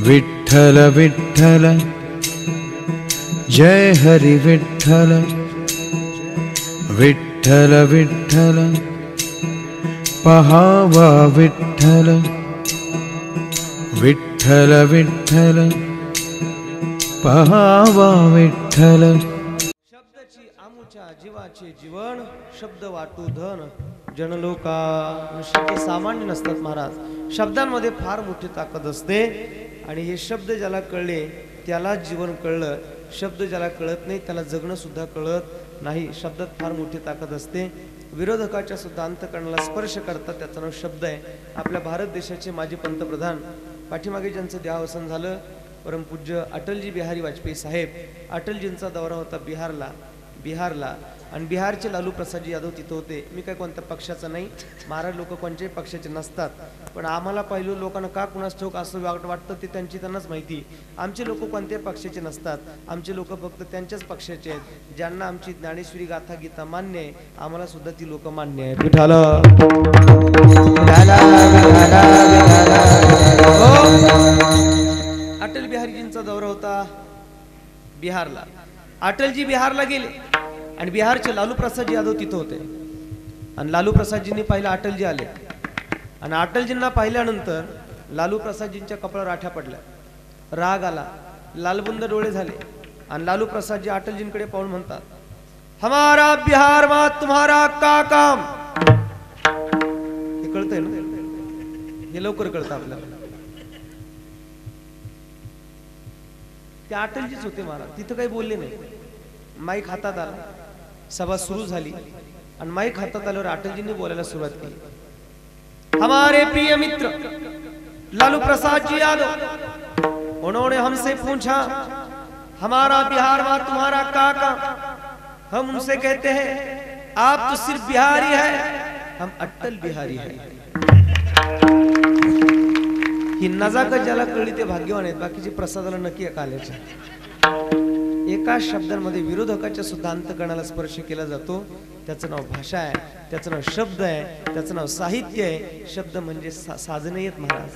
विठ्ठल विठ्ठल जय हरि विठ्ठल विठ्ठल विठ्ठल पहावा विठ्ठल विठ्ठल विठ्ठल पहावा विठ्ठल। शब्दाची आमुच्या जीवाचे जीवन शब्द वाटू धन जनलोका शब्द सामान्य नसतात महाराज। शब्दांमध्ये फार मोठी ताकद असते आणि हे शब्द ज्याला कळले त्याला जीवन कळलं, शब्द ज्याला कळत नाही त्याला जगणं सुद्धा कळत नाही। शब्दात फार मोठी ताकद असते, विरोधकाच्या सुद्धा अंतःकरणाला स्पर्श करतात, त्याचं नाव शब्द आहे। आपल्या भारत देशाचे माजी पंतप्रधान पाठीमागे ज्यांचं देहावसन झालं परमपूज्य अटलजी बिहारी वाजपेयी साहेब, अटलजींचा दौरा होता बिहारला आणि बिहारचे लालू प्रसाद यादव तिथं होते। मी काय कोणत्या पक्षाचा नाही, महाराज लोक कोणत्याही पक्षाचे नसतात, पण आम्हाला पहिलं लोकांना का कुणास ठाऊक असं वाटतं ते त्यांनाच माहिती। आमचे लोक कोणत्याही पक्षाचे नसतात, आमचे लोक फक्त त्यांच्याच पक्षाचे आहेत, ज्यांना आमची ज्ञानेश्वरी गाथा गीता मान्य आहे, आम्हाला सुद्धा ती लोक मान्य आहे। विठ्ठल अटल बिहारीजींचा दौरा होता बिहारला। अटलजी बिहारला गेले आणि बिहारचे लालू प्रसाद यादव तिथं होते आणि लालू प्रसादजींनी पाहिलं अटलजी आले आणि अटलजींना पाहिल्यानंतर लालू प्रसादजींच्या कपाळावर आठ्या पडल्या, राग आला, लालबुंद डोळे झाले आणि लालू प्रसादजी अटलजींकडे पाहून म्हणतात, हमारा बिहार मा तुम्हारा का काम। हे कळतंय ना, हे लवकर कळतं आपल्याला। ते अटलजीच होते महाराज, तिथं काही बोलले नाही। माईक हातात आला, सभा सुरू झाली आणि माईक हातात आल्यावर अटलजींनी बोलायला सुरुवात केली। हमारे प्रिय मित्र लालू प्रसाद जी यादव, उन्होंने हमसे पूछा हमारा बिहार में तुम्हारा का काम। हम उनसे कहते हैं आप तो सिर्फ बिहारी है, हम अटल बिहारी है। ही नजाकत ज्याला कळली ते भाग्यवान आहेत, बाकीचे प्रसादाला नक्की आल्याच्या। एका शब्दांमध्ये विरोधकाच्या सुद्धा अंतःकरणाला स्पर्श केला जातो, त्याचं नाव भाषा आहे, त्याचं नाव शब्द आहे, त्याचं नाव साहित्य आहे। शब्द म्हणजे साधने आहेत महाराज,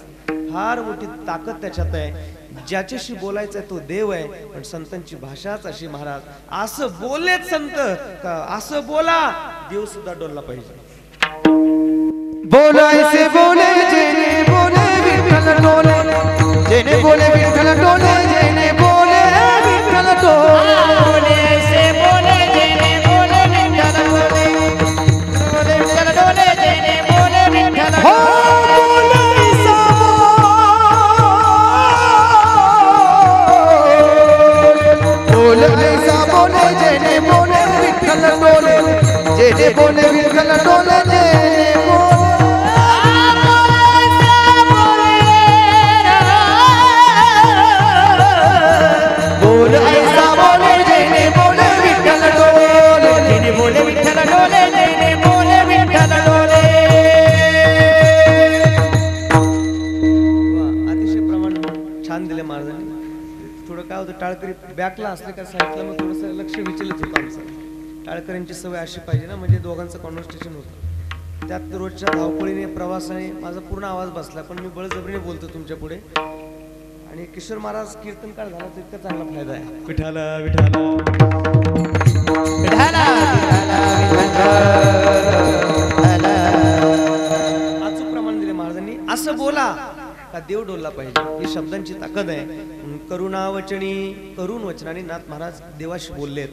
फार मोठी ताकद त्याच्यात आहे। ज्याच्याशी बोलायचं आहे तो देव आहे, पण संतांची भाषाच अशी महाराज। असं बोललेच संत का असं बोला देव सुद्धा डोलला पाहिजे। बोलायचे बोले जेने बोले विठ्ठल डोले, जेने बोले विठ्ठल डोले, जेने बोले विठ्ठल डोले, बोलायचे बोले जेने बोले विठ्ठल डोले, बोले विठ्ठल डोले जेने बोले विठ्ठल हो बोलायचा बोलायचा बोले जेने बोले विठ्ठल डोले, जेने बोले विठ्ठल डोले, जेने टाळकरी बॅकला असले का साईडला मग थोडंसं लक्ष विचलित होतं आमचं। टाळकरींची सवय अशी पाहिजे ना, म्हणजे दोघांचं कॉन्व्हर्सेशन होतं। त्यात रोजच्या धावपळीने प्रवासाने माझा पूर्ण आवाज बसला, पण मी बळजबरीने बोलतो तुमच्या पुढे। आणि किशोर महाराज कीर्तनकार झाला तर इतका चांगला फायदा आहे। विठ्ठल विठ्ठल अचूक प्रमाण दिले महाराजांनी। असं बोला का देव डोलला पाहिजे, ही शब्दांची ताकद आहे। करुणा वचनी करुण वचनाने नाथ महाराज देवाशी बोललेत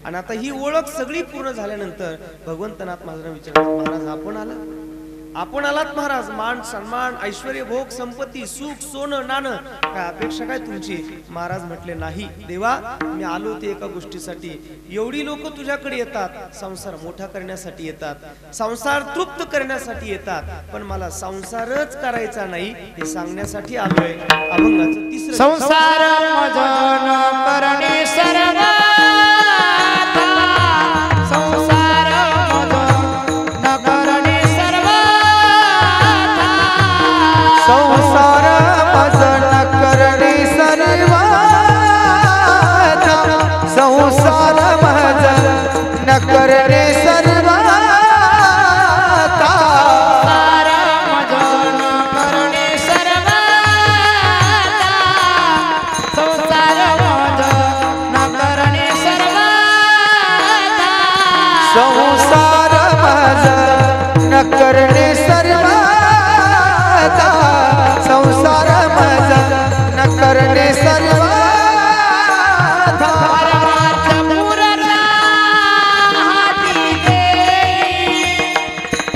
आणि आता ही ओळख सगळी पूर्ण झाल्यानंतर भगवंतनाथ महाराजांना विचारतात, महाराज आपण आलात महाराज, मान सन्मान ऐश्वर्य भोग संपत्ती सुख सोनं नाणं काय अपेक्षा काय तुमची? महाराज म्हटले नाही देवा, मी आलो ते एका गोष्टीसाठी। एवढी लोक तुझ्याकडे येतात, संसार मोठा करण्यासाठी येतात, संसार तृप्त करण्यासाठी येतात, पण मला संसारच करायचा नाही हे सांगण्यासाठी आलोय। अभंगाचं तिसरं संसार मजन करणे सर्व संसार भजन करणे सर्वा, संसार भजन करणे सर्वा, संसार भजन करणे सर्व करणे सर्वाता संसार माझा न करणे सर्वाता परमार्थ पुरता हाती देई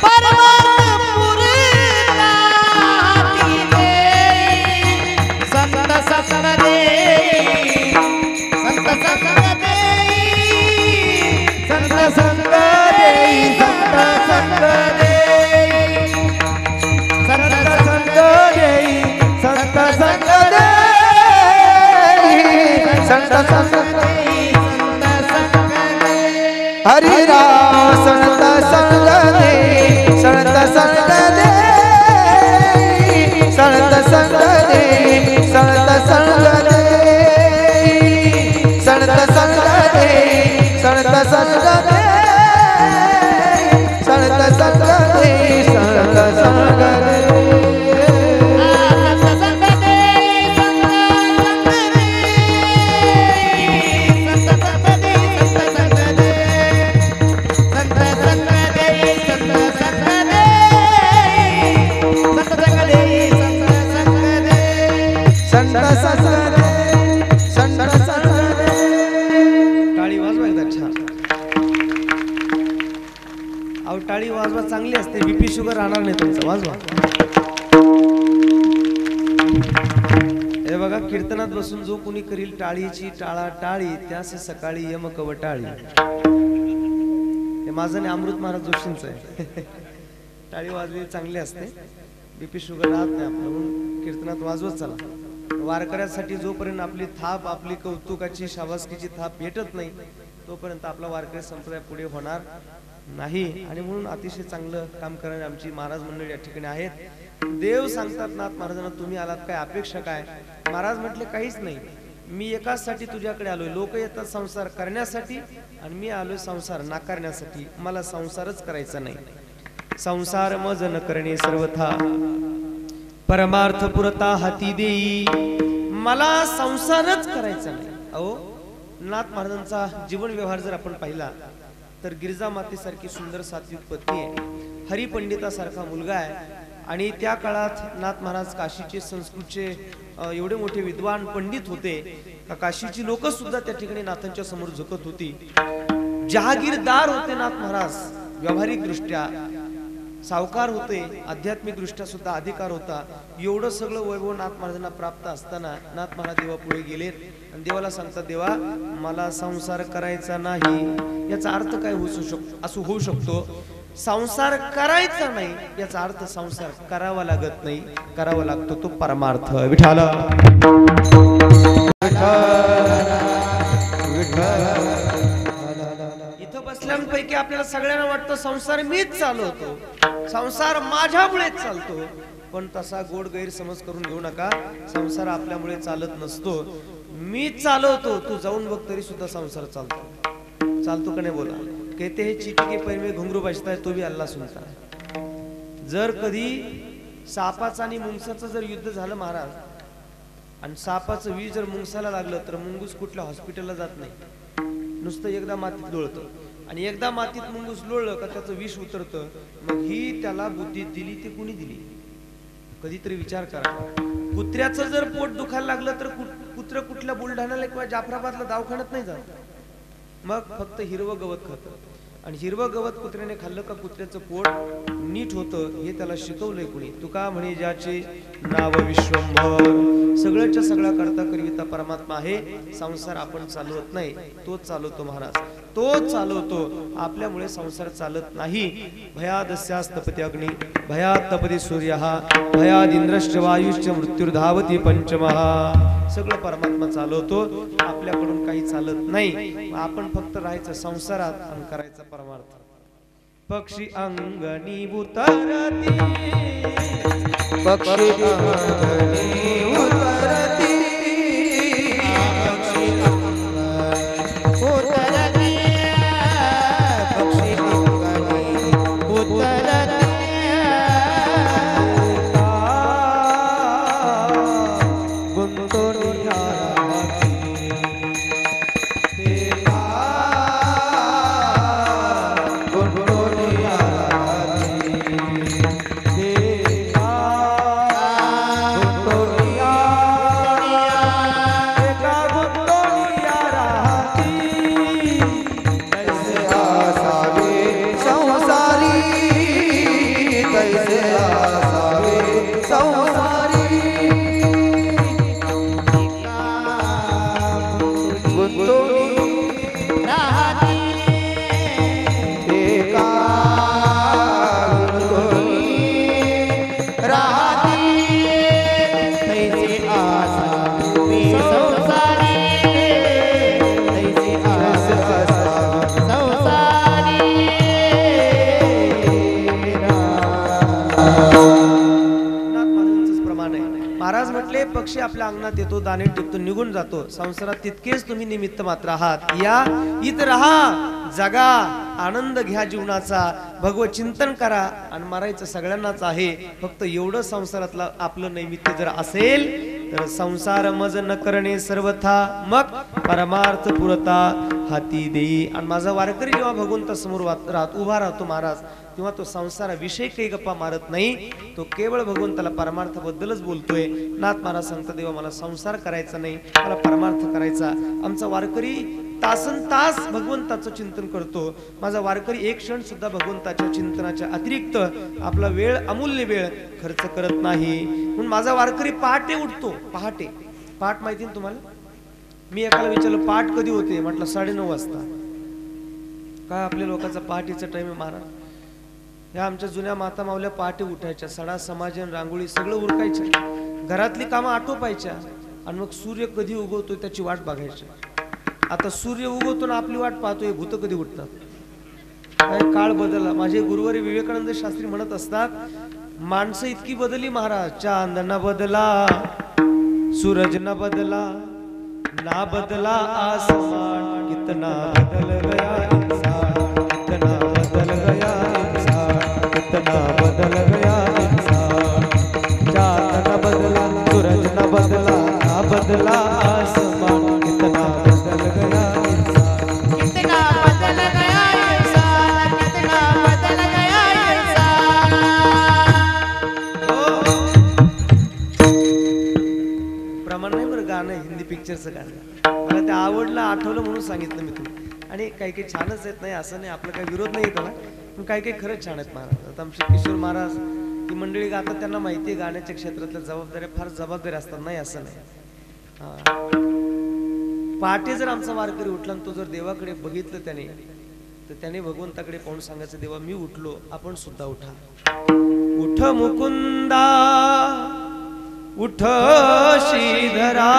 परमार्थ पुरता हाती देई संत संग देई संत संग देई संत संग देई संत संग देई संत संग देई संत संग देई संत संग हरि राम संत संग देई संत संग देई संत संग देई संत संग देई संत संग देई संत संग देई संत संग देई संत संग देई टाळी वाजवा एकदा छान. अहो टाळी वाजवा चांगली असते, बीपी शुगर राहणार नाही तुमचं. वाजवा. हे बघा, कीर्तनात बसून जो कोणी करील टाळीची टाळा टाळी त्यास सकाळी यम कवटाळी. हे माझं नाही, अमृत महाराज जोशींचं आहे. टाळी वाजली चांगली असते, बीपी शुगर राहत नाही आपलं, म्हणून कीर्तनात वाजवत चला. वारकऱ्यासाठी जोपर्यंत आपली थाप, आपली कौतुकाची शाबासकीची थाप भेटत नाही तोपर्यंत आपला वारकरी संप्रदाय पुढे होणार नाही. आणि म्हणून अतिशय चांगलं काम करणारी आमची महाराज मंडळी या ठिकाणी आहेत. देव सांगतात नाथ महाराजांना, तुम्ही आलात काय, अपेक्षा काय? महाराज म्हटले काहीच नाही, मी एकाचसाठी तुझ्याकडे आलोय. लोक येतात संसार करण्यासाठी आणि मी आलोय संसार नाकारण्यासाठी. मला संसारच करायचा नाही. संसार मज न करणे सर्वथा परमार्थ पुरता हाती देई. मला संसारच करायचा नाही. अहो नाथ महाराजांचा जीवन व्यवहार जर आपण पाहिला तर गिरिजा मातेसारखी सुंदर सात्विक पत्नी आहे, हरिपंडितासारखा मुलगा आहे. आणि त्या काळात नाथ महाराज काशीचे संस्कृतचे एवढे मोठे विद्वान पंडित होते का काशीची लोक सुद्धा त्या ठिकाणी नाथांच्या समोर झुकत होती. जहागीरदार होते नाथ महाराज, व्यावहारिक दृष्ट्या सावकार होते, आध्यात्मिक दृष्ट्या सुद्धा अधिकार होता. एवढं सगळं वैभव नाथ महाराजांना प्राप्त असताना नाथ महाराज देवा पुढे गेलेत आणि देवाला सांगतात, देवा मला संसार करायचा नाही. याचा अर्थ काय होऊ शकतो? संसार करायचा नाही याचा अर्थ संसार करावा लागत नाही, करावा लागतो तो परमार्थ. विठाल इथं बसल्यांपैकी आपल्याला सगळ्यांना वाटतं संसार मीच चालवतो, संसार माझ्यामुळेच चालतो. पण तसा गोड गैरसमज करून घेऊ नका. संसार आपल्यामुळे चालत नसतो, मी चालवतो. तू जाऊन बघ तरी सुद्धा संसार चालतो. चालतो का नाही बोला? कहते हैं चींटी के पैर में घुंगरू बजता है तो भी अल्लाह सुनता है. जर कधी सापाचं आणि मुंगसाचं जर युद्ध झालं महाराज, आणि सापाचं विष जर मुंगसाला लागलं तर मुंगूस कुठल्या हॉस्पिटलला जात नाही, नुसतं एकदा मातीत लोळतं. आणि एकदा मातीत मुंगूस लोळलं का त्याचं विष उतरतं. मग ही त्याला बुद्धी दिली ती कुणी दिली? कधीतरी विचार करा. कुत्र्याचं जर पोट दुखायला लागलं तर कुत्र कुठल्या बुलढाण्याला किंवा जाफराबादला दवाखान्यात नाही जात, मग फक्त हिरवं गवत खातं. आणि हिरवं गवत कुत्र्याने खाल्लं का कुत्र्याचं पोट नीट होतं. हे त्याला शिकवलंय कुणी? तुका म्हणे ज्याचे नाव विश्वंभर. सगळ्याच्या सगळा करता करविता परमात्मा आहे. संसार आपण चालवत नाही, तोच चालवतो महाराज, तोच चालवतो. आपल्यामुळे संसार चालत नाही. भयादस्यास्तपती अग्नी भयात तपती सूर्य भयादिंद्रश्च वायुश्च मृत्युर्धावती पंचमहा. सगळं परमात्मा चालवतो, आपल्याकडून काही चालत नाही. आपण फक्त राहायचं संसारात आणि करायचं परमार्थ. पक्षी अंगणी उतरती, पक्षी अंगणी उतरती, पक्षी अंगणी उतरती, पक्षी अंगणी उतरती. गुंतोनी आराती देवा, गुंतोनी आराती. महाराज म्हटले पक्षी आपल्या अंगणात येतो, दाणे टिपतो, निघून जातो, संसारात तितकेच तुम्ही निमित्त मात्र आहात. या इथं राहा, जगा, आनंद घ्या जीवनाचा, भगवत चिंतन करा आणि मरायचं सगळ्यांनाच आहे. फक्त एवढं संसारातलं आपलं नैमित्य जर असेल तर संसार मज न करणे सर्वथा, मग परमार्थ पुरता हाती देई. आणि माझा वारकरी जेव्हा भगवंता समोर उभा राहतो महाराज, तेव्हा तो संसाराविषयी काही गप्पा मारत नाही, तो केवळ भगवंताला परमार्थाबद्दलच बोलतोय. नाथ महाराज सांगतात देवा मला संसार करायचा नाही, मला परमार्थ करायचा. आमचा वारकरी तासन तास भगवंताचं चिंतन करतो. माझा वारकरी एक क्षण सुद्धा भगवंताच्या चिंतनाच्या अतिरिक्त आपला वेळ, अमूल्य वेळ खर्च करत नाही. म्हणून माझा वारकरी पहाटे उठतो. पहाटे पहाट माहिती ना तुम्हाला? मी एकाला विचारलं पहाट कधी होते, म्हटलं 9:30 वाजता. काय आपल्या लोकांचा पहाटेचा टाइम आहे महाराज? या आमच्या जुन्या माता मावल्या पहाटे उठायच्या, सडा समाजन रांगोळी सगळं उरकायच्या, घरातली कामं आटोपायच्या आणि मग सूर्य कधी उगवतोय त्याची वाट बघायची. आता सूर्य उगवतो ना आपली वाट पाहतोय, भूत कधी उठतात. काय काळ बदलला. माझे गुरुवारी विवेकानंद शास्त्री म्हणत असतात, माणसं इतकी बदलली महाराज, चांद न बदला, सूरज न बदला, ना बदला आसमान, कितना बदल गया इंसान, कितना बदल गया इंसान, कितना बदल गया इंसान. चांद न बदला, सूरज न बदला, ना बदला आसमान, कितना बदल गया इंसान. कितना बदल गया इंसान, कितना बदल गया इंसान. प्रमाण नाही बरं गाणं, हिंदी पिक्चरचं गाणं मला ते आवडलं, आठवलं म्हणून सांगितलं मी तुम्ही. आणि काही काही छानच आहेत, नाही असं नाही, आपलं काही विरोध नाही त्याला, पण काही काही खरंच छान आहेत महाराज. आता आमचे किशोर महाराज ती मंडळी गातात, त्यांना माहिती आहे गाण्याच्या क्षेत्रातल्या जबाबदाऱ्या फार जबाबदारी असतात, नाही असं नाही. पहाटे जर आमचा वारकरी उठला आणि तो जर देवाकडे बघितलं त्याने, तर त्याने भगवंताकडे पाहून सांगायचं, देवा मी उठलो, आपण सुद्धा उठा. उठ मुकुंदा उठ श्रीधरा,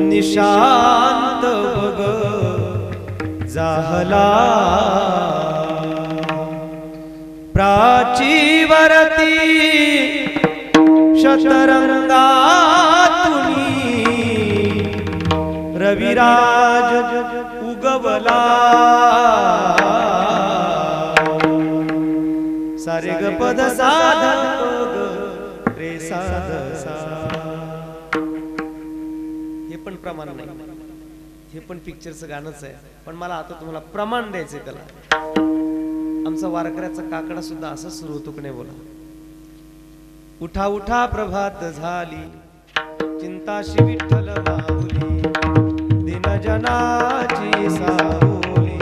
निशांत बग जाहला, प्राचीवरती शतरंगातुनी रविराज उगवला. सारे ग पद साध रे साध सा. हे पण प्रमाण नाही, हे पण पिक्चरचं गाणंच आहे, पण मला आता तुम्हाला प्रमाण द्यायचंय त्याला. आमचा वारकऱ्याचा काकडा सुद्धा असं सुरू होतो की नाही बोला. उठा उठा प्रभात झाली, चिंताशी विठ्ठल माऊली, दिन जनाची सावली,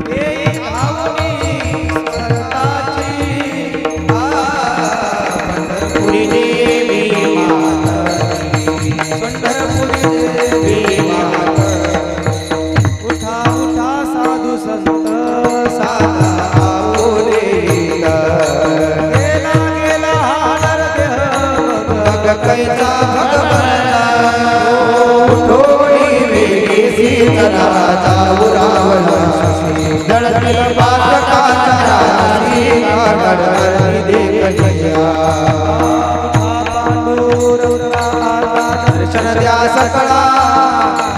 हे धावली सरताची पंढरपुरी देवी माता, पंढरपुरी देवी माता. उठा उठा साधू संत सावले, गेला गेला हा नरदेह कैचा भगवंता, थोडी वेगळी सीतनाचा उरावला, जळतील पातकाचा राशी काढली देखलिया. दर्शन द्या सकळा,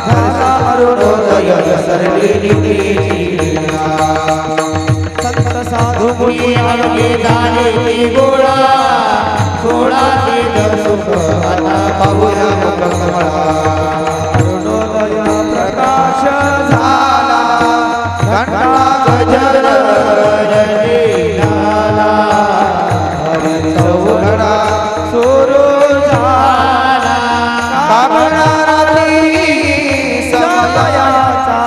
झाला अरुणोदय सरली नितीची. संत साधू मुनी आगे झाले ती गोळा, सोळा ते सुख आता पाहूया कमळा. अरुणोदय प्रकाश झाला, घंटा गजर झाला, हरी चौघडा सुरू झाला. कामणाराती समयाचा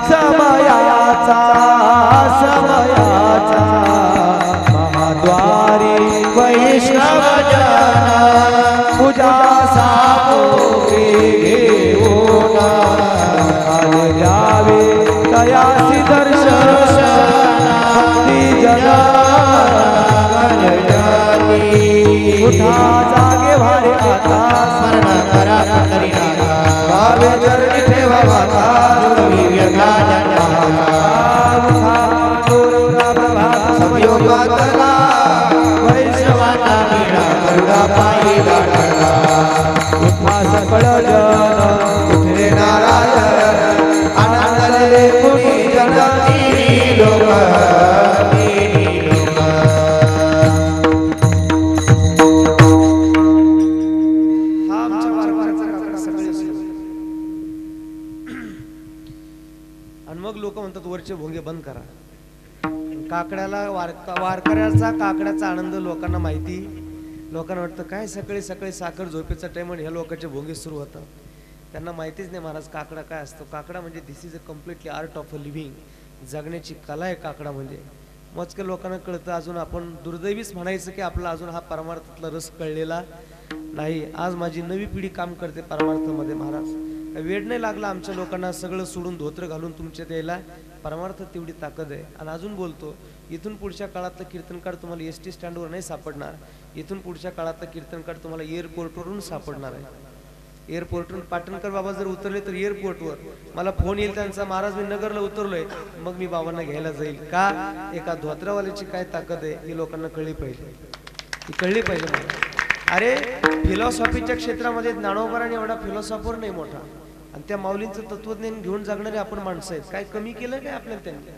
समयाचा समयाचा, महाद्वारी वैष्णव जना, पूजा सामोरी घेऊन आले द्यावे तयासी दर्शन, भक्ती जना उठा जागे भारे आता, स्मरण करा पंढरीनाथा, भावे चरणी ठेवा माता, तुम्ही व्यथा जन्मा. संयोगातला वैष्णवाचा वीणा पांडुरंगा पायी लाटला उठा सकळ जन उठले नारायण आनंदले कुणी जन तिन्ही लोक हा आमच्या वारकऱ्याचा काकडा सगळे असतो. आणि मग लोक म्हणतात वरचे भोंगे बंद करा. काकड्याला वारकऱ्याचा काकड्याचा आनंद लोकांना माहिती. लोकांना वाटतं काय सकाळी सकाळी साखर झोपेचा टाइम आणि ह्या लोकांचे भोंगे सुरू होतात. त्यांना माहितीच नाही महाराज काकडा काय असतो. काकडा म्हणजे this is a completely art of a living. जगण्याची कला आहे काकडा म्हणजे. मोजक्या लोकांना कळतं. अजून आपण दुर्दैवीच म्हणायचं की आपला अजून हा परमार्थातला रस कळलेला नाही. आज माझी नवी पिढी काम करते परमार्थामध्ये महाराज. वेळ नाही लागला आमच्या लोकांना सगळं सोडून धोत्र घालून तुमच्या द्यायला. परमार्थ तेवढी ताकद आहे. आणि अजून बोलतो इथून पुढच्या काळातलं कीर्तनकार तुम्हाला एस टी स्टँडवर नाही सापडणार. इथून पुढच्या काळातलं कीर्तनकार तुम्हाला एअरपोर्टवरून सापडणार आहे. एअरपोर्टवरून पाटणकर बाबा जर उतरले तर एअरपोर्टवर मला फोन येईल त्यांचा, महाराज मी नगरला उतरलोय. मग मी बाबांना घ्यायला जाईल. का एका धोत्रावाल्याची काय ताकद आहे ही लोकांना कळली पाहिजे. ही कळली पाहिजे मला. अरे फिलॉसॉफीच्या क्षेत्रामध्ये ज्ञानोबारांनी एवढा फिलॉसॉफर नाही मोठा. आणि त्या माऊलींचं तत्वज्ञान घेऊन जगणारे आपण माणसं आहेत. काय कमी केलं काय आपल्याला त्यांनी?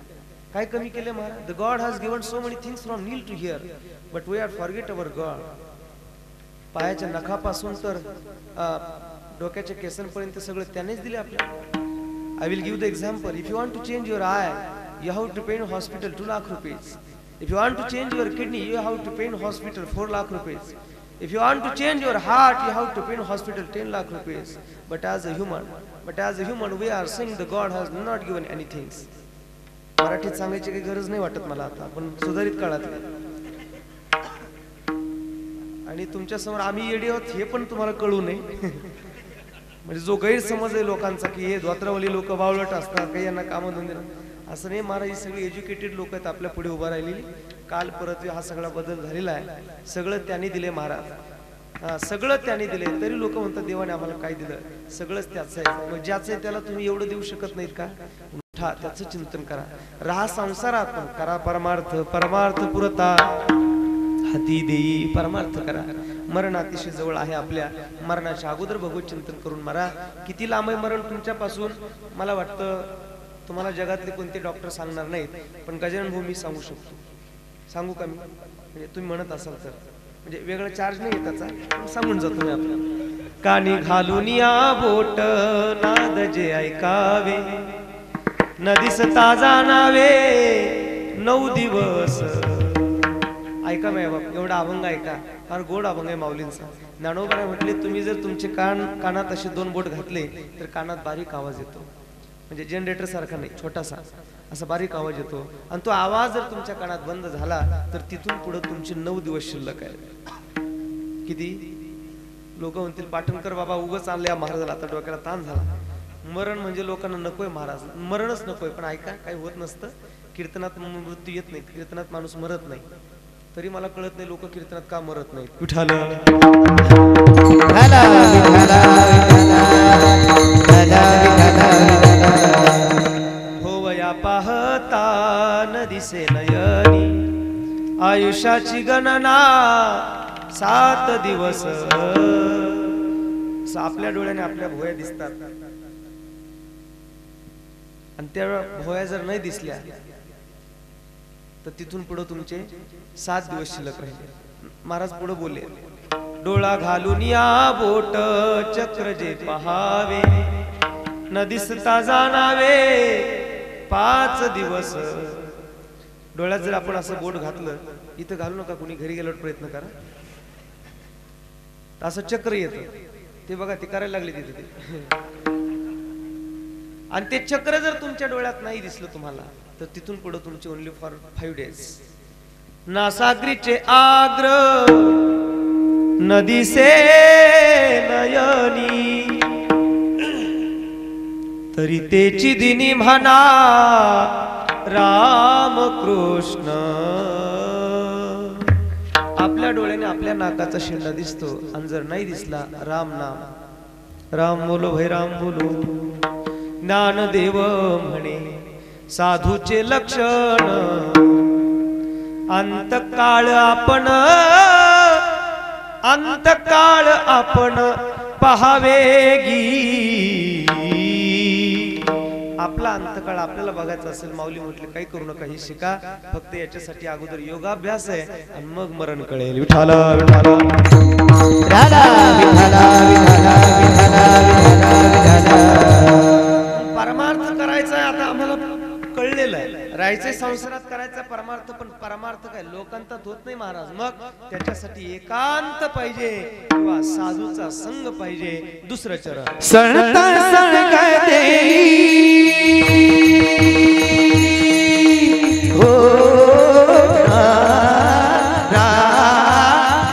काय कमी केलं महाराज? The God has given so many things from nail to hair but we are forget our God. पायाच्या नखापासून तर डोक्याच्या केसांपर्यंत सगळं त्यानेच दिले आपल्याला. I will give the example. If you want to change your eye you have to pay in hospital 2 lakh rupees. If you want to change your kidney you have to pay in hospital 4 lakh rupees. If you want to change your heart, you have to pay in hospital 10 lakh rupees. But as a human, we are saying the God has not given anything. मराठीत सांगायची काही गरज नाही वाटत मला आता. पण सुधारित काळात आणि तुमच्या समोर आम्ही येडे आहोत हे पण तुम्हाला कळू नये. म्हणजे जो गैरसमज आहे लोकांचा की हे धोत्रावली लोक बावळट असतात काही यांना कामं धंदे असं नाही. महाराज ही सगळी एज्युकेटेड लोक आहेत आपल्या पुढे उभा राहिलेली. काल परत हा सगळा बदल झालेला आहे. सगळं त्यांनी दिले महाराज. सगळं त्यांनी दिले. तरी लोक म्हणतात देवाने आम्हाला काय दिलं? सगळंच त्याचं आहे. मग ज्याचं आहे त्याला तुम्ही एवढं देऊ शकत नाहीत का? उठा त्याचं चिंतन करा. राहा संसारात पण करा परमार्थ. परमार्थ पुरता हाती देई. परमार्थ करा. मरण अतिशय जवळ आहे आपल्या. मरणाच्या अगोदर भगवत चिंतन करून मरा. किती लांब आहे मरण तुमच्यापासून? मला वाटतं तुम्हाला जगातले कोणते डॉक्टर सांगणार नाहीत. पण गजानन भाऊ मी सांगू शकतो. सांगू का मी? म्हणजे तुम्ही म्हणत असाल तर. म्हणजे वेगळा चार्ज नाही त्याचा. सांगून जातो मी आपल्याला. कानी घालून या बोट नाद जे ऐकावे न दिसता जाणावे 9 दिवस. ऐका माय बाप एवढा अभंग ऐका. फार गोड अभंग आहे माऊलींचा. ज्ञानोबा म्हटले तुम्ही जर तुमचे कानात असे 2 बोट घातले तर कानात बारीक आवाज येतो. म्हणजे जनरेटर सारखा नाही, छोटासा असा बारीक आवाज येतो. आणि तो आवाज जर तुमच्या कानात बंद झाला तर तिथून पुढे तुमचे 9 दिवस शिल्लक आहे. किती लोक म्हणतील पाटणकर बाबा उगाच आणले या महाराजाला आता डोक्याला ताण झाला. मरण म्हणजे लोकांना नकोय महाराज. मरणच नकोय. पण ऐका काही होत नसतं. कीर्तनात मृत्यू येत नाही. कीर्तनात माणूस मरत नाही. तरी मला कळत नाही लोक कीर्तनात का मरत नाही. विठ्ठल होवया पाहता न दिसे नयनी आयुष्याची गणना 7 दिवस. आपल्या डोळ्याने आपल्या भोया दिसतात. आणि त्या भोया जर नाही दिसल्या तर तिथून पुढे तुमचे 7 दिवस शिल्लक राहिले. महाराज पुढे बोलले डोळा घालून या बोट चक्र जे पहावे न दिसता जाणावे 5 दिवस. डोळ्यात जर आपण असं बोट घातलं, इथं घालू नका कुणी, घरी गेल्यावर प्रयत्न करा. असं चक्र येतं ते बघा, ते करायला लागले तिथे ते. आणि ते चक्र जर तुमच्या डोळ्यात नाही दिसलं तुम्हाला तर तिथून पुढे तुमचे ओनली फॉर 5 डेज. नासागरीचे आग्र नदीसे नयनी तरी तेची दिनी म्हणा राम कृष्ण. आपल्या डोळ्याने आपल्या नाकाचा शेंडा दिसतो आणि जर नाही दिसला राम नाम. राम बोलो भाई राम बोलो. ज्ञानदेव म्हणे साधूचे लक्षण अंतकाळ आपण अंतकाळ आपण पहावेगी. आपला अंतकाळ आपल्याला बघायचा असेल, माऊली म्हटले काही करू नका, हे शिका, फक्त याच्यासाठी अगोदर योगाभ्यास आहे आणि मग मरण कळेल. विठाला विठाला परमार्थ करायचा आहे आता आम्हाला कळलेलं आहे. राहायचंय संसारात करायचा परमार्थ, पण परमार्थ काय लोकांतात होत नाही महाराज. मग त्याच्यासाठी एकांत पाहिजे किंवा साधूचा संग पाहिजे. दुसरं चरण संत संग देई हो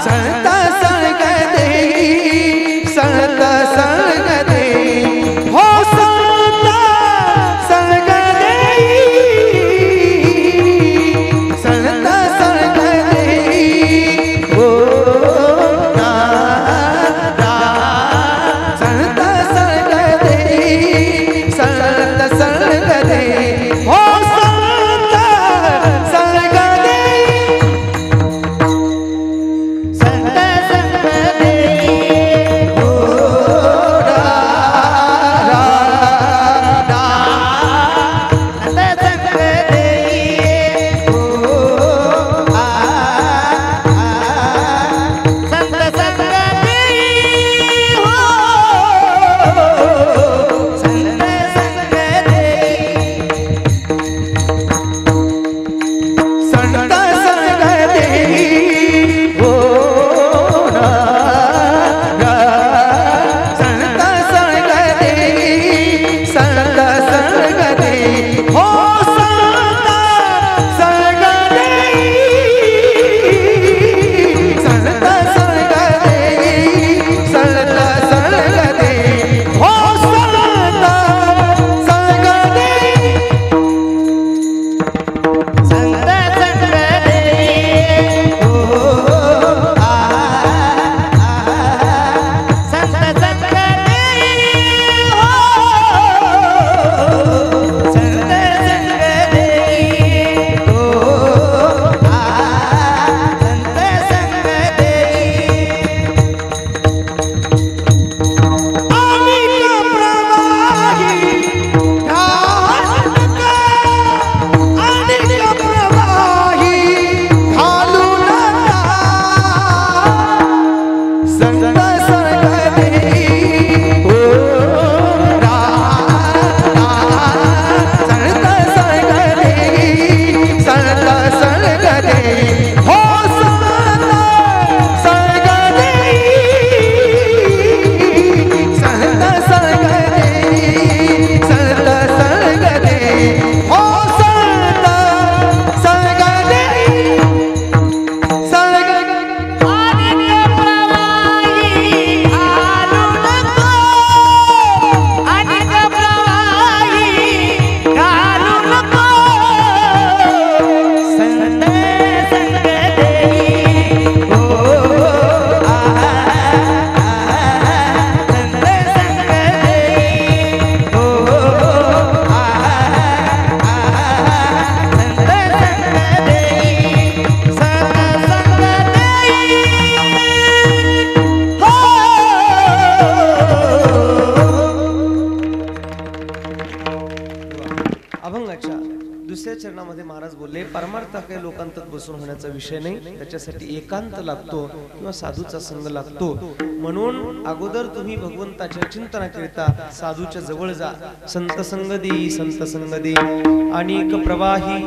संत संग देई, संत संग देई हो संत संग देई, संत संग देई हो संत संग देई, संत संग देई हो संत संग देई, संत संग देई हो संत संग देई संत संग देई हो संत संग देई संत संग देई हो संत संग देई, संत संग देई हो संत संग देई, संत संग देई, संत संग देई हो संत संग देई, संत संग देई हो संत संग देई हो संत संग देई हो संत संग देई अनिक प्रवाही घालू नका, अनिक प्रवाही घालू नका, संत संग देई हो संत संग देई, संत संग देई हो संत संग देई, संत संग देई, संत संग देई हो संत संग देई, संग अनिक प्रवाही घालू नको, अनिक प्रवाही घालू नको, संत संग देई हो संत संग देई हो संत संग देई संत संग देई हो अभंगाच्या दुसऱ्या चरणामध्ये महाराज बोलले परमार्थ काही लोकांतात बसून होण्याचा विषय नाही, त्याच्यासाठी एकांत लागतो किंवा साधूचा संग लागतो. म्हणून अगोदर तुम्ही भगवंताच्या चिंतनाकरिता साधूच्या जवळ जा. संत संग देई, संत संग देई, अनेक प्रवाही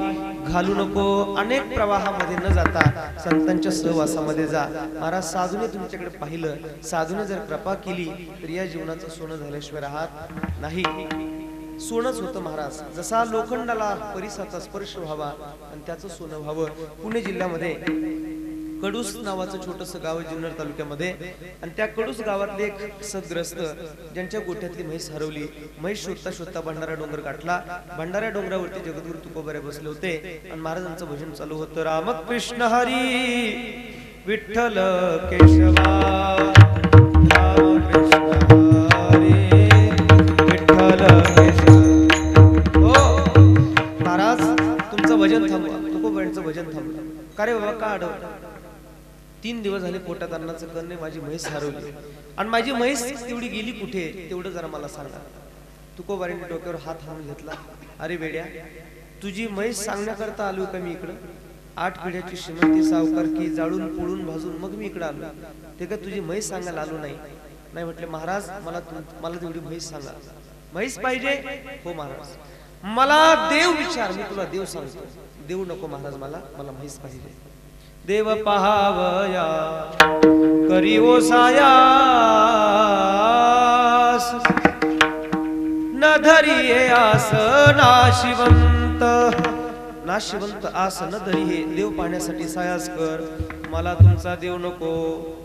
घालू नको, अनेक प्रवाहामध्ये न जाता संतांच्या सहवासामध्ये जा. महाराज साधूने तुमच्याकडे पाहिलं, साधूने जर कृपा केली तर या जीवनाचं सोनं झाल्याशिवाय राहत नाही. सोनच होतं महाराज. जसा लोखंडाला परिसाचा स्पर्श व्हावा आणि त्याचं सोनं व्हावं. पुणे जिल्ह्यामध्ये कडूस नावाचं छोटस गाव आहे जुन्नर तालुक्यामध्ये, आणि त्या कडूस गावातले एक सदग्रस्त ज्यांच्या गोठ्यातली म्हैस हरवली. म्हैस शोधता शोधता भंडारा डोंगर गाठला. भंडारा डोंगरावरती जगद्गुरु तुकोबारे बसले होते आणि महाराजांचं भजन चालू होतं. रामकृष्ण हरी विठ्ठल केशवा, रामकृष्ण हरी विठ्ठल केशव. हो महाराज तुमचं भजन थांबवा, तुकोबारांचं भजन थांबलं. का रे बाबा का अडवलं? 3 दिवस झाले पोटात अन्नाचं कण नाही, माझी म्हैस हरवली आणि माझी म्हैस तेवढी गेली कुठे तेवढं जरा मला सांगा. तुकोबारांनी डोक्यावर हात हाणून घेतला. अरे बेड्या, तुझी म्हैस सांगण्याकरता आलो का मी इकडं? 8 पिढ्याची श्रीमंती सावकारकी जाळून पोळून भाजून मग मी इकडं आलो, ते का तुझी म्हैस सांगायला आलो नाही? नाही म्हटले महाराज, मला तेवढी म्हैस सांगा. म्हैस पाहिजे? हो महाराज. मला देव विचार, मी तुला देव सांगतो. देव नको महाराज, मला म्हैस पाहिजे. देव पहावया करी ओसायास, न धरिये आस नाशिवंत. नाशिवंत आस न धरी हे देव पाहण्यासाठी सायास कर. मला तुमचा देव नको,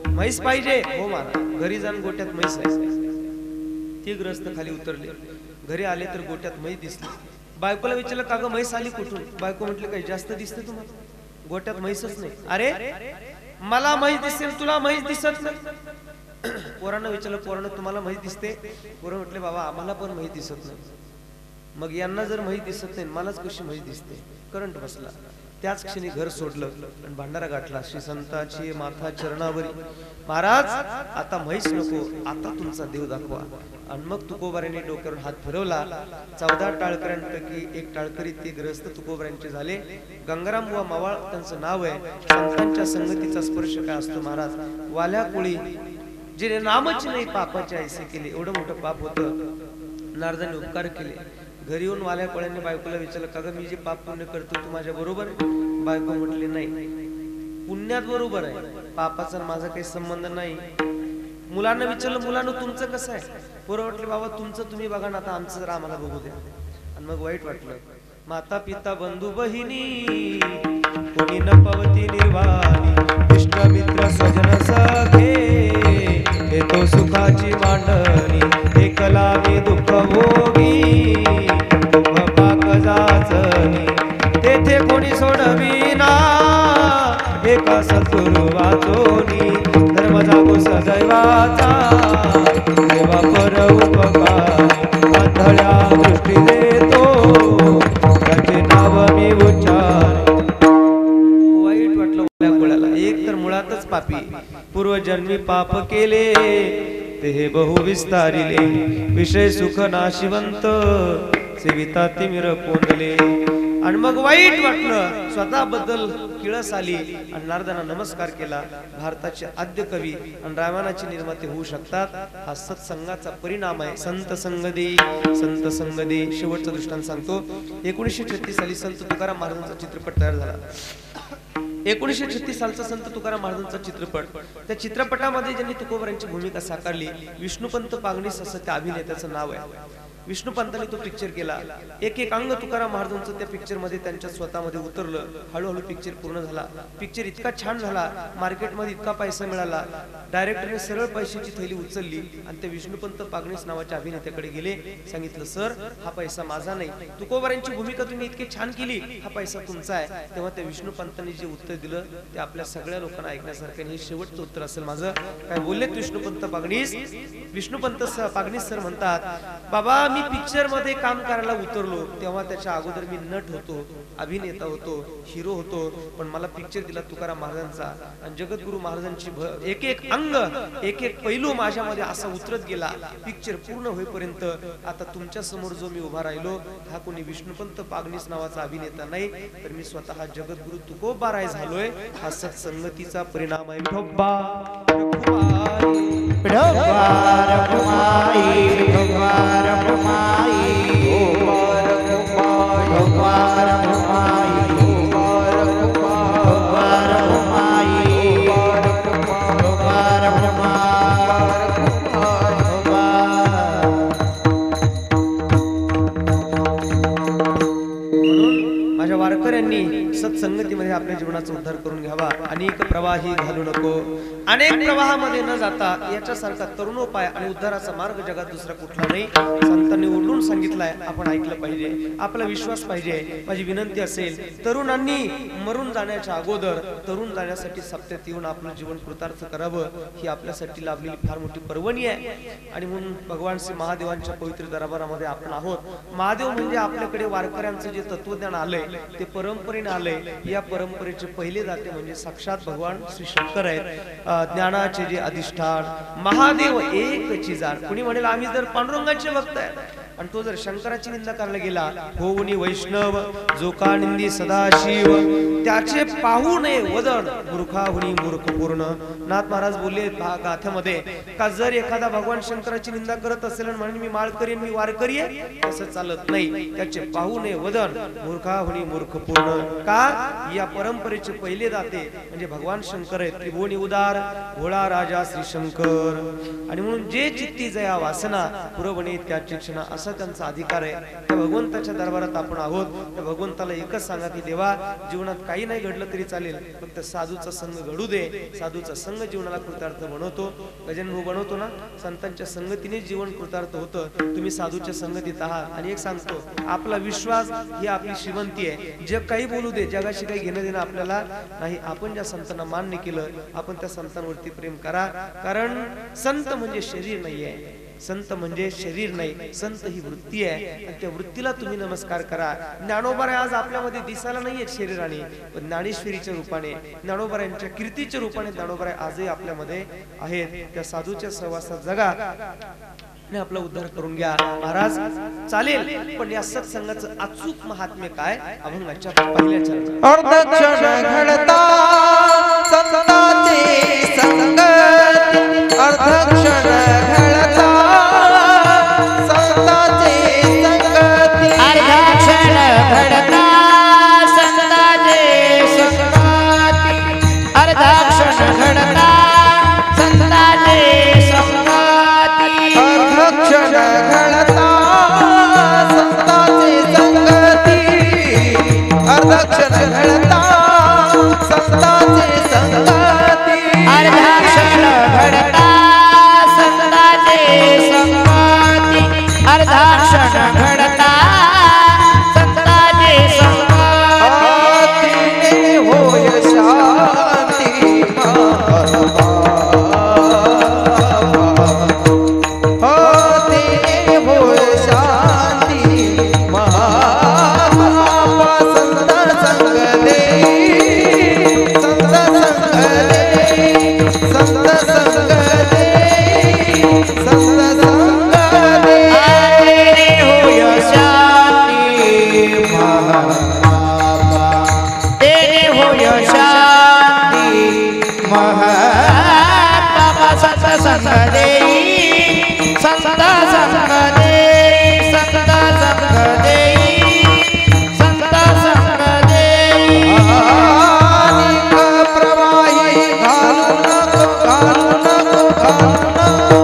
म्हैस पाहिजे? हो महाराज. घरी जाऊन गोट्यात म्हैस आहे. ते ग्रस्त खाली उतरले. घरी आले तर गोट्यात म्हैस दिसली. बायकोला विचारलं, का ग म्हैस आली कुठून? बायको म्हटले, काही जास्त दिसते तुम्हाला? गोट्यात म्हैसच नाही. अरे मला म्हैस दिसेल, तुला म्हैस दिसत नाही. पोरांना विचारलं, पोरांना तुम्हाला म्हैस दिसते? पोरं म्हटले, बाबा आम्हाला पण म्हैस दिसत नाही. मग यांना जर म्हैस दिसत नाही, मलाच कशी म्हैस दिसते? करंट बसला. त्याच क्षणी घर सोडलं आणि भांडारा गाठला. श्री संताची माथा चरणावरी. महाराज आता म्हैस नको, आता तुमचा देव दाखवा. आणि मग तुकोबारांनी डोक्यावर हात फिरवला. 14 टाळकऱ्यांपैकी एक टाळकरी ते ग्रस्त तुकोबारांचे झाले. गंगाराम व मावाळ त्यांचं नाव आहे. संतांच्या संगतीचा स्पर्श काय असतो महाराज? वाल्या कोळी जे नामच नाही पापाचे ऐसे केले, एवढं मोठं पाप होतं. नारदांनी उपकार केले. घरी येऊन वाल्या कोळ्यांनी बायकोला विचारलं, का ग मी जे पाप पुण्य करतो तू माझ्या बरोबर? बायको म्हटली, नाही, पुण्यात बरोबर आहे, पापाचा माझा काही संबंध नाही. मुलांना विचारलं, मुलांना तुमचं कसं आहे? पोरं म्हटले, बाबा तुमचं तुम्ही बघा ना, आता आमचं जरा आम्हाला बघू द्या. आणि मग वाईट वाटलं. माता पिता बंधू बहिणी कोणी न पवती निर्वाणी, इष्ट मित्र स्वजन सखे येतो सुखाची मांडणी. एकला मी दुःख भोगी दुःख पाक जाचनी, तेथे कोणी सोडविना एका सद्गुरु वाचोनी. धर्म जागो सदैवाचा देवा पर उपकारी, आंधळ्या दृष्टी देतो त्याचे नाव मी उच्चार. वाईट वाटलं वाल्या कोळ्याला. एक तर मुळातच पापी, पूर्वजन्मी पाप केले ते हे बहु विस्तारिले. विषय सुख नाशिवंत सेविता तिमिर कोंडले. आणि मग वाईट वाटलं, स्वतःबद्दल किळस आली आणि नारदांना नमस्कार केला. भारताचे आद्य कवी आणि रामायणाची निर्माते होऊ शकतात, हा सत्संगाचा परिणाम आहे. संत संग दे, संत संग दे. शेवटचा दृष्टांत सांगतो. 1936 साली संत तुकाराम महाराजांचा चित्रपट तयार झाला. 1936 सालचा संत तुकाराम महाराजांचा चित्रपट. त्या चित्रपटामध्ये ज्यांनी तुकोबारांची भूमिका साकारली, विष्णुपंत पागनीस असं त्या अभिनेत्याचं नाव आहे. विष्णुपंतांनी तो पिक्चर केला. एक एक अंग तुकाराम महाराजांचं त्या पिक्चर मध्ये त्यांच्या स्वतःमध्ये उतरलं. हळूहळू पिक्चर पूर्ण झाला. पिक्चर इतका छान झाला, मार्केटमध्ये इतका पैसा मिळाला. डायरेक्टरने सरळ पैशाची थैली उचलली आणि त्या विष्णुपंत पागनीस नावाच्या अभिनेत्याकडे गेले. सांगितलं, सर हा पैसा माझा नाही, तुकोबारांची भूमिका तुम्ही इतकी छान केली, हा पैसा तुमचा आहे. तेव्हा त्या विष्णुपंतांनी जे उत्तर दिलं ते आपल्या सगळ्या लोकांना ऐकण्यासारखं. हे शेवटचं उत्तर असेल माझं. काय बोलले विष्णुपंत पागनीस? विष्णुपंत पागनीस सर म्हणतात, बाबा मी पिक्चर मध्ये काम करायला उतरलो तेव्हा त्याच्या अगोदर मी नट होतो, अभिनेता होतो, हिरो होतो. पण मला पिक्चर दिला तुकाराम महाराजांचा आणि जगद्गुरु महाराजांची एक एक अंग, एक एक पैलू माझ्यामध्ये असा उतरत गेला. पिक्चर पूर्ण होईपर्यंत आता तुमच्या समोर जो मी उभा राहिलो, हा कोणी विष्णुपंत पागनीस नावाचा अभिनेता नाही, तर मी स्वतः जगद्गुरु तुकोबाराय झालोय. हा सत्संगतीचा परिणाम आहे. विठोबा माझ्या वारकऱ्यांनी सत्संगतीमध्ये आपल्या जीवनाचा उद्धार करून घ्यावा. अनेक प्रवाही घालू नको. अनेक प्रवाहामध्ये न जाता याच्यासारखा तरुणोपाय आणि उद्धाराचा मार्ग जगात दुसरा कुठला नाही. संतांनी ओरडून सांगितलाय, आपण ऐकलं पाहिजे, आपला विश्वास पाहिजे. माझी विनंती असेल, तरुणांनी मरून जाण्याच्या अगोदर तरुण जाण्यासाठी सप्त्यात येऊन आपलं जीवन कृतार्थ करावं. ही आपल्यासाठी लाभलेली फार मोठी पर्वणी आहे. आणि म्हणून भगवान श्री महादेवांच्या पवित्र दरबारामध्ये आपण आहोत. महादेव म्हणजे आपल्याकडे वारकऱ्यांचं जे तत्वज्ञान आलंय ते परंपरेने आलंय. या परंपरेचे पहिले दाते म्हणजे साक्षात भगवान श्री शंकर आहेत ज्ञानाचे जे अधिष्ठान महादेव एकची जाण. कुणी म्हणेल आम्ही जर पांडुरंगाचे भक्त आहे आणि तो जर शंकराची निंदा करायला गेला, होऊनी वैष्णव जो का निंदी सदाशिव त्याचे पाहू नये वदन मूर्खाहुनी मूर्ख पूर्ण. नाथ महाराज बोलले गाथ्यामध्ये का जर एखादा भगवान शंकराची निंदा करत असेल म्हणजे मी माळ करीन मी वार करीन असं चालत नाही. त्याचे पाहू नये वदन मूर्खाहुनी मूर्ख पूर्ण. का या परंपरेचे पहिले दाते म्हणजे भगवान शंकर आहेत. त्रिभुवनी उदार भोळा राजा श्री शंकर. आणि म्हणून जे चित्ती जया वासना पुरवणे त्याची क्षणा असा त्यांचा अधिकार आहे. त्या भगवंताच्या दरबारात आपण आहोत. त्या भगवंताला एकच सांगा की देवा जीवनात काही नाही घडलं तरी चालेल, फक्त साधूचा संग घडू दे. साधूचा संग जीवनाला कृतार्थ बनवतो. गजानन भाऊ बनवतो ना, संतांच्या संगतीने जीवन कृतार्थ होतं. तुम्ही साधूच्या संगतीत आहात. आणि एक सांगतो, आपला विश्वास ही आपली श्रीमंती आहे. जग काही बोलू दे, जगाशी काही घेणं देणं आपल्याला नाही. आपण ज्या संतांना मान्य केलं आपण त्या संतांवरती प्रेम करा. कारण संत म्हणजे शरीर नाहीये, संत म्हणजे शरीर नाही, संत ही वृत्ती आहे. आणि त्या वृत्तीला तुम्ही नमस्कार करा. ज्ञानोबा आज आपल्यामध्ये दिसायला नाहीये शरीराने, पण ज्ञानेश्वरीच्या रूपाने ज्ञानोबरायांच्या कीर्तीच्या रूपाने ज्ञानोबराय आजही आपल्यामध्ये आहेत. त्या साधूच्या सहवासात जगा आणि आपला उद्धार करून घ्या. महाराज चालेल, पण या सत्संगाचं अचूक महात्म्य काय अभंगाच्या पहिल्या चरणात. अर्धक्षण घडता संतांची संगती, अर्धक्षण घडता संतांची संगती, अर्धक्षण घडता संतांची संगती, अर्धक्षण घडता संतांची संगती, अर्धक्षण घडता संतांची संगती, अर्धक्षण घडता संतांची संगती, अर्धक्षण घडता संतांची संगती, अर्धक्षण घडता संतांची संगती. तिने होय शांती तिने होय शांती महाबापा संत संग देई, संत संग देई, संत संग देई, संत संग देई. तिने होय शांती महाबापा, तिने होय शांती महाबापा, संत संग देई, संत संग देई, संत संग देई, संत संग देई. अनेक प्रवाही घालू नको, घालू नको, घालू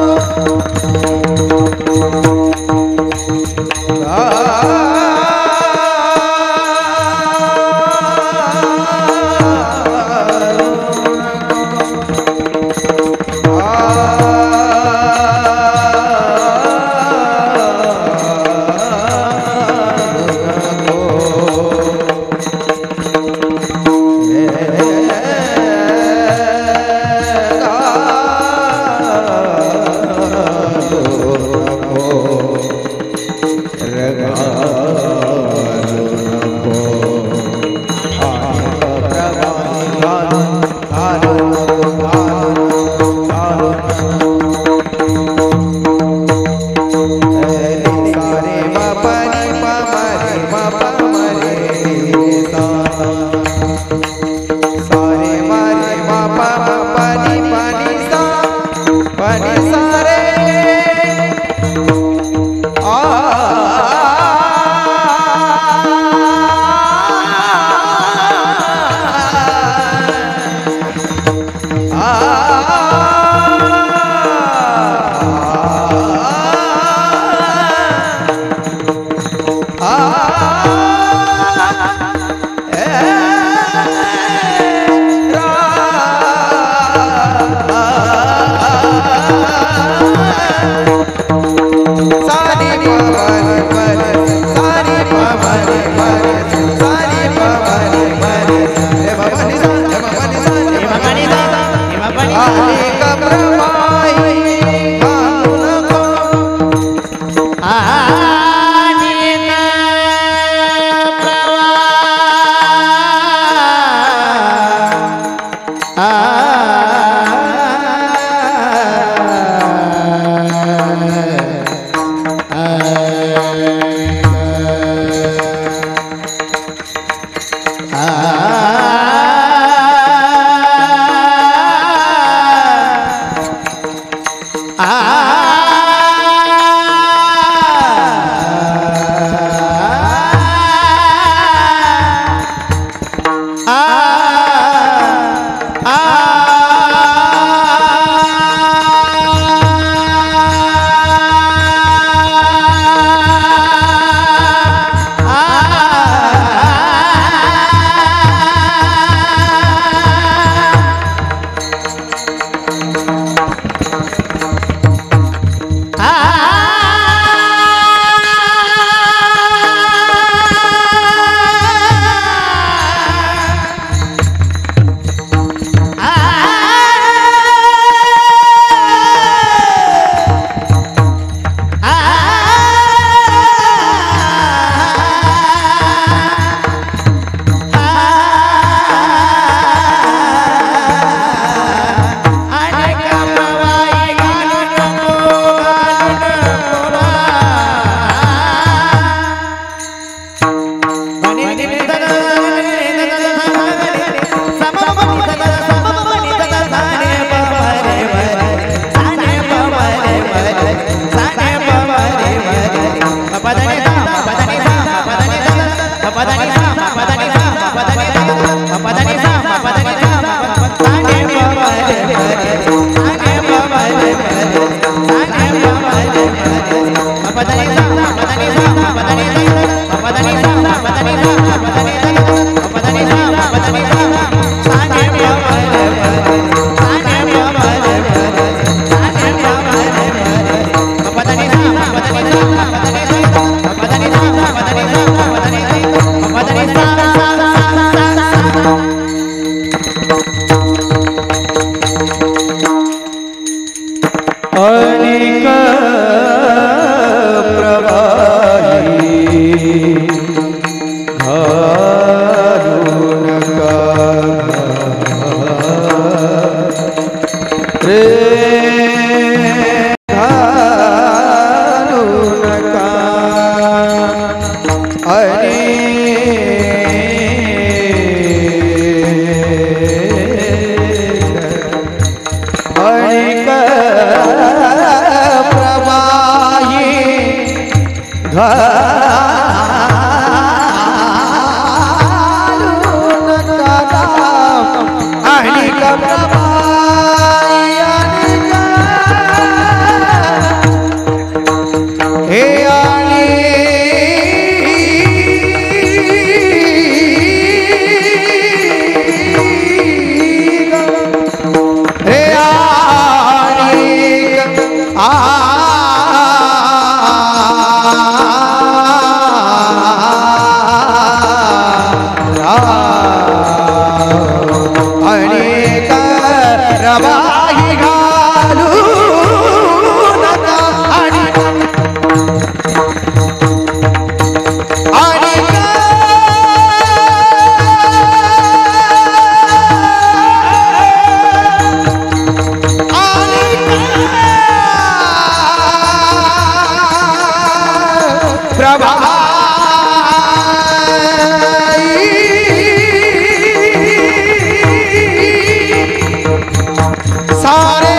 आ अनेक प्रवाही घालू नका रे घालू नका अनेक प्रवाही घालू नका अनेक प्रवाही हे अनेक प्रवाही घालू नका सारे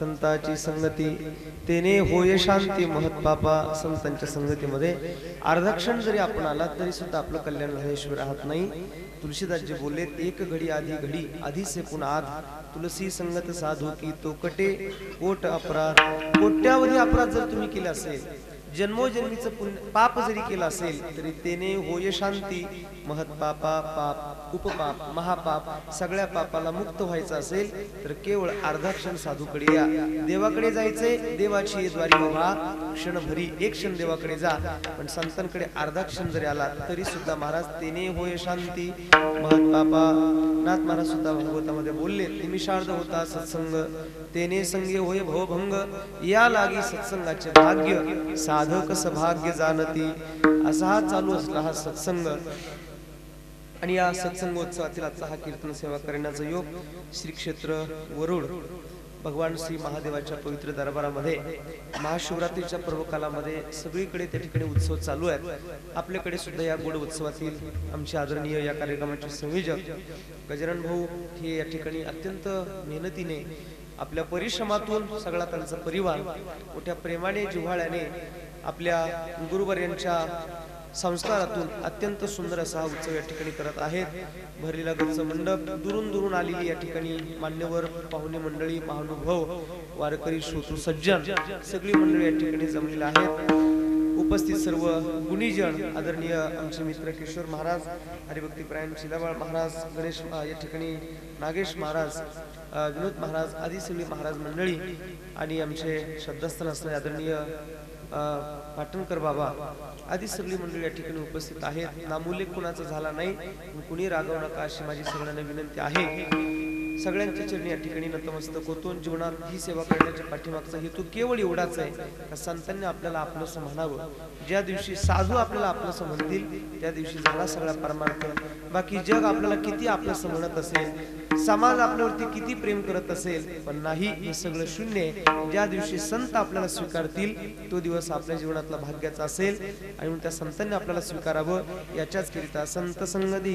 संताची संगती तेने होय शांती महत्पापा संतांच्या संगतीमध्ये अर्धक्षण जरी आपण आला तरी सुद्धा आपलं कल्याण झाल्याशिवाय राहत नाही. तुलसीदासजी बोलले एक घडी आधी से पुन्हा आध तुलसी संगत साधू की तो कटे कोट अपराध. कोट्यावधी अपराध जर तुम्ही केले असेल जन्मोजन्मीचं पुण्य पाप जरी केलं असेल तरी तेने होय शांती महत्पापा पाप उपपाप महापाप सगळ्या पापाला मुक्त व्हायचं असेल तर केवळ अर्धाक्षण साधूकडे या. देवाकडे जायचंय देवाची द्वारी उभा क्षणभरी एक क्षण देवाकडे जा. पण संतांकडे अर्धाक्षण जरी आला तरी सुद्धा महाराज तेने होय शांती महत्पापा. नाथ महाराज सुद्धा भागवतामध्ये बोलले निमिषार्ध होता सत्संग तेने संगे होय भवभंग. या लागी सत्संगाचे भाग्य साधक सभाग्य जाणती. असा हा चालू असला हा सत्संग आणि या सत्संगोत्सवातील आजचा हा कीर्तन सेवा करण्याचा योग श्री क्षेत्र वरुड भगवान श्री महादेवाच्या पवित्र दरबारामध्ये महाशिवरात्रीच्या पर्व कालामध्ये सगळीकडे त्या ठिकाणी उत्सव चालू आहेत. आपल्याकडे सुद्धा या गोड उत्सवातील आमचे आदरणीय या कार्यक्रमाचे संयोजक गजानन भाऊ हे या ठिकाणी अत्यंत मेहनतीने आपल्या परिश्रमातून सगळा त्यांचा परिवार मोठ्या प्रेमाने जिव्हाळ्याने आपल्या गुरुवर्यांच्या संस्कारातून अत्यंत सुंदर असा हा उत्सव या ठिकाणी करत आहेत. भरलेला गच्च मंडप दुरून दुरून आलेली या ठिकाणी मान्यवर पाहुणे मंडळी महानुभव वारकरी श्रोतृ सज्जन सगळी मंडळी या ठिकाणी जमलेली आहेत. उपस्थित सर्व गुणीजन आदरणीय आमचे मित्र किशोर महाराज हरिभक्तीपरायण शिलाबाळ महाराज गणेश या ठिकाणी नागेश महाराज विनोद महाराज आदी सगळी महाराज मंडळी आणि आमचे श्रद्धास्थान असणारे आदरणीय पाटणकर बाबा आदी सगळी मंडळी या ठिकाणी उपस्थित आहेत. नामोल्लेख कुणाचा झाला नाही कुणी रागवू नका अशी माझी सगळ्यांना विनंती आहे. सगळ्यांच्या चरणी या ठिकाणी नतमस्तक होतो. जीवनात ही सेवा करण्याच्या पाठीमागचा हेतू केवळ एवढाच आहे का संतांनी आपल्याला आपलंसं म्हणावं. ज्या दिवशी साधू आपल्याला आपलंसं म्हणतील त्या दिवशी झाला सगळा परमार्थ. बाकी जग आपल्याला किती आपलंसं म्हणत असेल समाज आपल्यावरती किती प्रेम करत असेल पण नाही हे सगळं शून्य आहे. ज्या दिवशी संत आपल्याला स्वीकारतील तो दिवस आपल्या जीवनातला भाग्याचा असेल आणि म्हणून त्या संतांनी आपल्याला स्वीकारावं याच्याच करिता संत संगती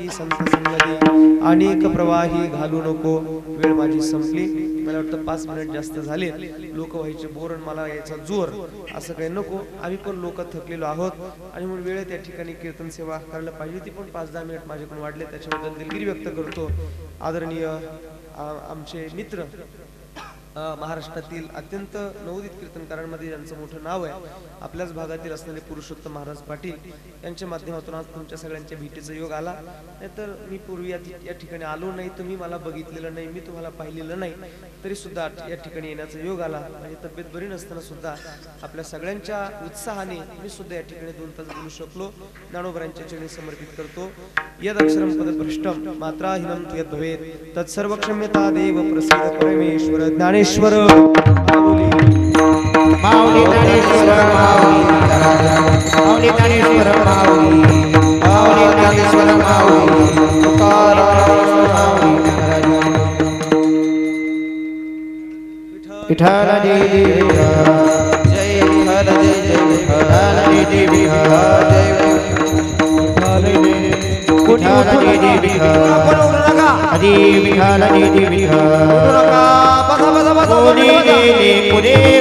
अनेक प्रवाही घालू नको. वेळ माझी संपली. मला वाटतं 5 मिनिट जास्त झाले. लोक व्हायचे बोरण मला याचा जोर असं काही नको. आम्ही पण लोक थकलेलो आहोत आणि म्हणून वेळेत या ठिकाणी कीर्तन सेवा करायला पाहिजे होती पण 5-10 मिनिट माझ्याकडून वाढले त्याच्याबद्दल दिलगिरी व्यक्त करतो. आदरणीय आमचे मित्र महाराष्ट्रातील अत्यंत नवोदित कीर्तनकारांमध्ये ज्यांचं मोठं नाव आहे, आपल्याच भागातील असलेले पुरुषोत्तम महाराज पाटील यांच्या माध्यमातून आज तुमच्या सगळ्यांच्या भेटीचा योग आला. नाहीतर मी पूर्वी या ठिकाणी आलो नाही, तुम्ही मला बघितलेलं नाही, मी तुम्हाला पाहिलेलं नाही, तरी सुद्धा या ठिकाणी येण्याचा योग आला. माझी तब्येत बरी नसताना सुद्धा आपल्या सगळ्यांच्या उत्साहाने मी सुद्धा या ठिकाणी 2 तास बोलू शकलो. ज्ञानोबरांच्या चरणी समर्पित करतो. यद अक्षरम पदभ्रष्टम मात्राहीनम तु यद भवेत् तत्सर्व क्षम्यता देव प्रसीद परमेश्वर. ज्ञानेश्वर माऊली माऊली ज्ञानेश्वर माऊली माऊली ज्ञानेश्वर माऊली माऊली ज्ञानेश्वर माऊली तुकाराम माऊली विठ्ठल देवी जय विठ्ठल जय विठ्ठल देवी जय विठ्ठल देवी हरी विठ्ठल देवी बसा बसा बसा पुणे